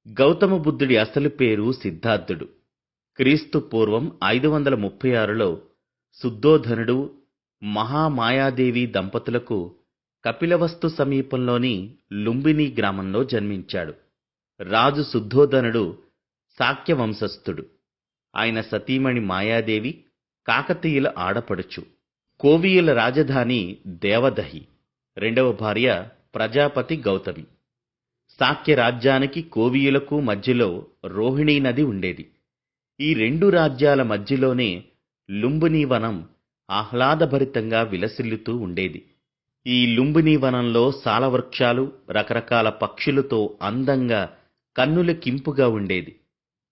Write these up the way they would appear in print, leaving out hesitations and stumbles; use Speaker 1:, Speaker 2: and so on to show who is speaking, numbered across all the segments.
Speaker 1: గౌతమ బుద్ధుడి అసలు పేరు సిద్ధార్థుడు. క్రీస్తు పూర్వం 536లో శుద్ధోధనుడు, మహామాయాదేవి దంపతులకు కపిలవస్తు సమీపంలోని లుంబిని గ్రామంలో జన్మించాడు. రాజు శుద్ధోధనుడు శాక్య వంశస్థుడు. ఆయన సతీమణి మాయాదేవి కాకతీయుల ఆడపడుచు. కోవియుల రాజధాని దేవదహి. రెండవ భార్య ప్రజాపతి గౌతమి. శాక్య రాజ్యానికి కోవియులకు మధ్యలో రోహిణీ నది ఉండేది. ఈ రెండు రాజ్యాల మధ్యలోనే లుంబిని వనం ఆహ్లాదభరితంగా విలసిల్లుతూ ఉండేది. ఈ లుంబిని వనంలో సాలవృక్షాలు, రకరకాల పక్షులతో అందంగా కన్నులకింపుగా ఉండేది.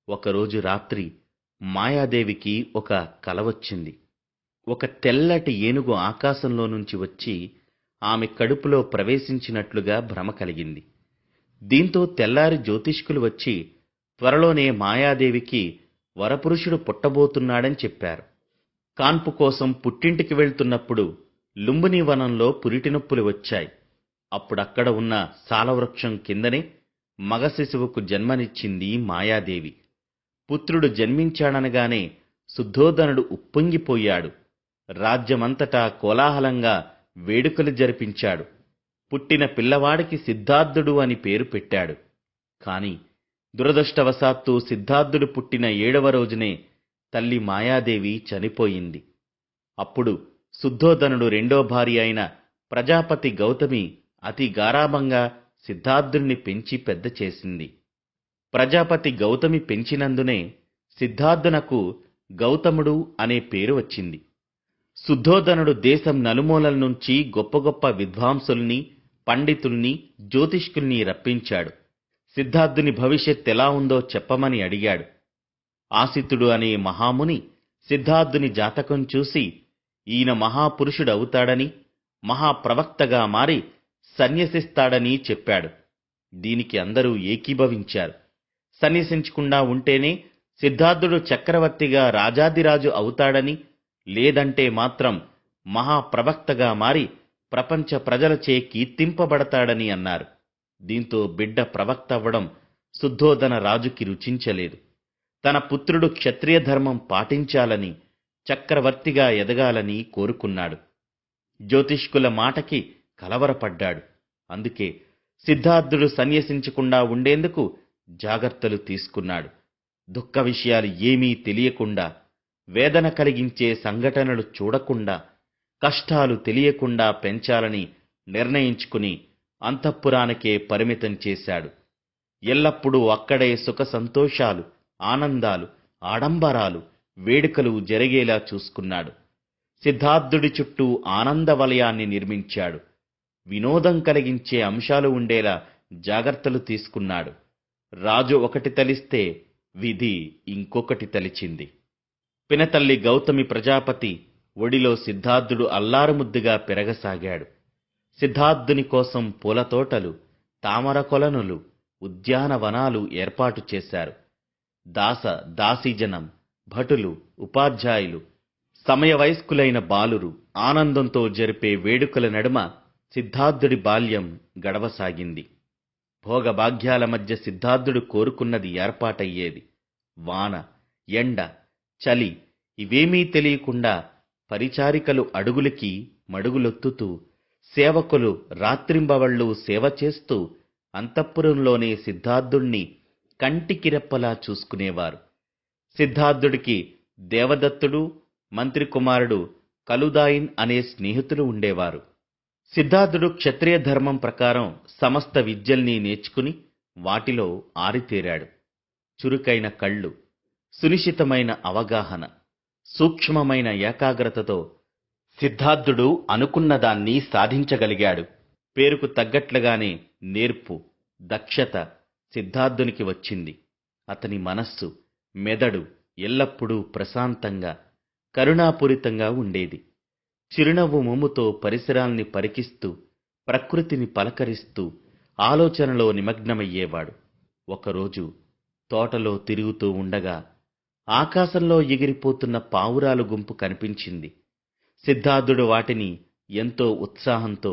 Speaker 1: ఒకరోజు రాత్రి మాయాదేవికి ఒక కల వచ్చింది. ఒక తెల్లటి ఏనుగు ఆకాశంలో నుంచి వచ్చి ఆమె కడుపులో ప్రవేశించినట్లుగా భ్రమ కలిగింది. దీంతో తెల్లారి జ్యోతిష్కులు వచ్చి త్వరలోనే మాయాదేవికి వరపురుషుడు పుట్టబోతున్నాడని చెప్పారు. కాన్పు కోసం పుట్టింటికి వెళ్తున్నప్పుడు లుంబిని వనంలో పురిటినొప్పులు వచ్చాయి. అప్పుడక్కడ ఉన్న సాలవృక్షం కిందనే మగ శిశువుకు జన్మనిచ్చింది మాయాదేవి. పుత్రుడు జన్మించాడనగానే శుద్ధోధనుడు ఉప్పొంగిపోయాడు. రాజ్యమంతటా కోలాహలంగా వేడుకలు జరిపించాడు. పుట్టిన పిల్లవాడికి సిద్ధార్థుడు అని పేరు పెట్టాడు. కాని దురదృష్టవశాత్తు సిద్ధార్థుడు పుట్టిన 7వ రోజునే తల్లి మాయాదేవి చనిపోయింది. అప్పుడు శుద్ధోధనుడు రెండో భార్య అయిన ప్రజాపతి గౌతమి అతి గారాబంగా సిద్ధార్థుణ్ణి పెంచి పెద్ద చేసింది. ప్రజాపతి గౌతమి పెంచినందునే సిద్ధార్థునకు గౌతముడు అనే పేరు వచ్చింది. శుద్ధోధనుడు దేశం నలుమూలల నుంచి గొప్ప గొప్ప విద్వాంసుల్ని, పండితుల్ని, జ్యోతిష్కుల్ని రప్పించాడు. సిద్ధార్థుని భవిష్యత్ ఎలా ఉందో చెప్పమని అడిగాడు. ఆసితుడు అనే మహాముని సిద్ధార్థుని జాతకం చూసి ఈయన మహాపురుషుడవుతాడని, మహాప్రవక్తగా మారి సన్యసిస్తాడని చెప్పాడు. దీనికి అందరూ ఏకీభవించారు. సన్యసించకుండా ఉంటేనే సిద్ధార్థుడు చక్రవర్తిగా రాజాదిరాజు అవుతాడని, లేదంటే మాత్రం మహాప్రవక్తగా మారి ప్రపంచ ప్రజలచే కీర్తింపబడతాడని అన్నారు. దీంతో బిడ్డ ప్రవక్త అవ్వడం శుద్ధోధన రాజుకి రుచించలేదు. తన పుత్రుడు క్షత్రియ ధర్మం పాటించాలని, చక్రవర్తిగా ఎదగాలని కోరుకున్నాడు. జ్యోతిష్కుల మాటకి కలవరపడ్డాడు. అందుకే సిద్ధార్థుడు సన్యసించకుండా ఉండేందుకు జాగ్రత్తలు తీసుకున్నాడు. దుఃఖ విషయాలు ఏమీ తెలియకుండా, వేదన కలిగించే సంఘటనలు చూడకుండా, కష్టాలు తెలియకుండా పెంచాలని నిర్ణయించుకుని అంతఃపురానికే పరిమితం చేశాడు. ఎల్లప్పుడూ అక్కడే సుఖ సంతోషాలు, ఆనందాలు, ఆడంబరాలు, వేడుకలు జరిగేలా చూసుకున్నాడు. సిద్ధార్థుడి చుట్టూ ఆనంద వలయాన్ని నిర్మించాడు. వినోదం కలిగించే అంశాలు ఉండేలా జాగ్రత్తలు తీసుకున్నాడు. రాజు ఒకటి తలిస్తే విధి ఇంకొకటి తలిచింది. పినతల్లి గౌతమి ప్రజాపతి ఒడిలో సిద్ధార్థుడు అల్లారుముద్దుగా పెరగసాగాడు. సిద్ధార్థుని కోసం పూలతోటలు, తామర కొలనులు, ఉద్యానవనాలు ఏర్పాటు చేశారు. దాసీజనం, భటులు, ఉపాధ్యాయులు, సమయవయస్కులైన బాలురు ఆనందంతో జరిపే వేడుకల నడుమ సిద్ధార్థుడి బాల్యం గడవసాగింది. భోగభాగ్యాల మధ్య సిద్ధార్థుడు కోరుకున్నది ఏర్పాటయ్యేది. వాన, ఎండ, చలి ఇవేమీ తెలియకుండా పరిచారికలు అడుగులకి మడుగులొత్తుతూ, సేవకులు రాత్రింబవళ్లు సేవ చేస్తూ అంతఃపురంలోనే సిద్ధార్థుణ్ణి కంటికిరెప్పలా చూసుకునేవారు. సిద్ధార్థుడికి దేవదత్తుడు, మంత్రి కుమారుడు కలుదాయిన్ అనే స్నేహితులు ఉండేవారు. సిద్ధార్థుడు క్షత్రియ ధర్మం ప్రకారం సమస్త విద్యల్ని నేర్చుకుని వాటిలో ఆరితేరాడు. చురుకైన కళ్ళు, సునిశితమైన అవగాహన, సూక్ష్మమైన ఏకాగ్రతతో సిద్ధార్థుడు అనుకున్నదాన్ని సాధించగలిగాడు. పేరుకు తగ్గట్లుగానే నేర్పు, దక్షత సిద్ధార్థునికి వచ్చింది. అతని మనస్సు, మెదడు ఎల్లప్పుడూ ప్రశాంతంగా, కరుణాపూరితంగా ఉండేది. చిరునవ్వు మొమ్ముతో పరిసరాల్ని పరికిస్తూ, ప్రకృతిని పలకరిస్తూ ఆలోచనలో నిమగ్నమయ్యేవాడు. ఒకరోజు తోటలో తిరుగుతూ ఉండగా ఆకాశంలో ఎగిరిపోతున్న పావురాలు గుంపు కనిపించింది. సిద్ధార్థుడు వాటిని ఎంతో ఉత్సాహంతో,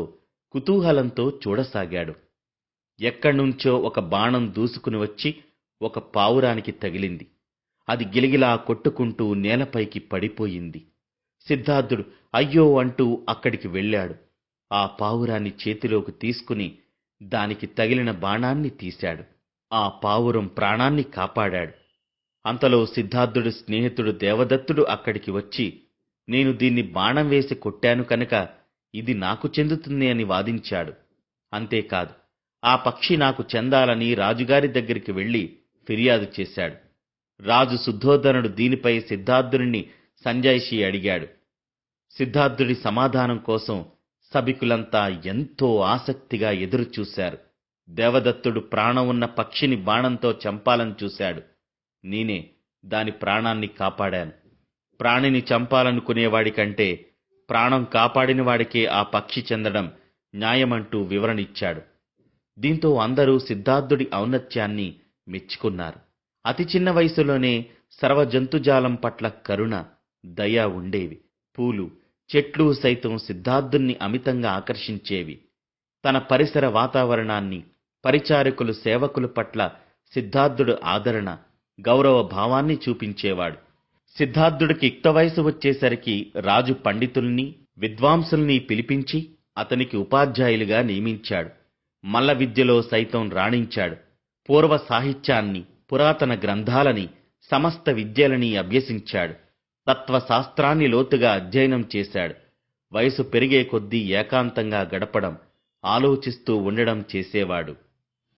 Speaker 1: కుతూహలంతో చూడసాగాడు. ఎక్కడ్నుంచో ఒక బాణం దూసుకుని వచ్చి ఒక పావురానికి తగిలింది. అది గిలగిలా కొట్టుకుంటూ నేలపైకి పడిపోయింది. సిద్ధార్థుడు అయ్యో అంటూ అక్కడికి వెళ్ళాడు. ఆ పావురాన్ని చేతిలోకి తీసుకుని దానికి తగిలిన బాణాన్ని తీశాడు. ఆ పావురం ప్రాణాన్ని కాపాడాడు. అంతలో సిద్ధార్థుడి స్నేహితుడు దేవదత్తుడు అక్కడికి వచ్చి, నేను దీన్ని బాణం వేసి కొట్టాను కనుక ఇది నాకు చెందుతుంది అని వాదించాడు. అంతేకాదు, ఆ పక్షి నాకు చెందాలని రాజుగారి దగ్గరికి వెళ్లి ఫిర్యాదు చేశాడు. రాజు శుద్ధోదనుడు దీనిపై సిద్ధార్థుడిని సంజాయిషీ అడిగాడు. సిద్ధార్థుడి సమాధానం కోసం సభికులంతా ఎంతో ఆసక్తిగా ఎదురుచూశారు. దేవదత్తుడు ప్రాణం ఉన్న పక్షిని బాణంతో చంపాలని చూశాడు. నేనే దాని ప్రాణాన్ని కాపాడాను. ప్రాణిని చంపాలనుకునేవాడి కంటే ప్రాణం కాపాడిన వాడికే ఆ పక్షి చెందడం న్యాయమంటూ వివరణిచ్చాడు. దీంతో అందరూ సిద్ధార్థుడి ఔన్నత్యాన్ని మెచ్చుకున్నారు. అతి చిన్న వయసులోనే సర్వజంతుజాలం పట్ల కరుణ, దయ ఉండేవి. పూలు, చెట్లు సైతం సిద్ధార్థుణ్ణి అమితంగా ఆకర్షించేవి. తన పరిసర వాతావరణాన్ని, పరిచారకులు, సేవకుల పట్ల సిద్ధార్థుడు ఆదరణ, గౌరవ భావాన్ని చూపించేవాడు. సిద్ధార్థుడికి యుక్త వయసు వచ్చేసరికి రాజు పండితుల్ని, విద్వాంసుల్ని పిలిపించి అతనికి ఉపాధ్యాయులుగా నియమించాడు. మల్ల విద్యలో సైతం రాణించాడు. పూర్వ సాహిత్యాన్ని, పురాతన గ్రంథాలని, సమస్త విద్యలని అభ్యసించాడు. తత్వశాస్త్రాన్ని లోతుగా అధ్యయనం చేశాడు. వయసు పెరిగే కొద్దీ ఏకాంతంగా గడపడం, ఆలోచిస్తూ ఉండడం చేసేవాడు.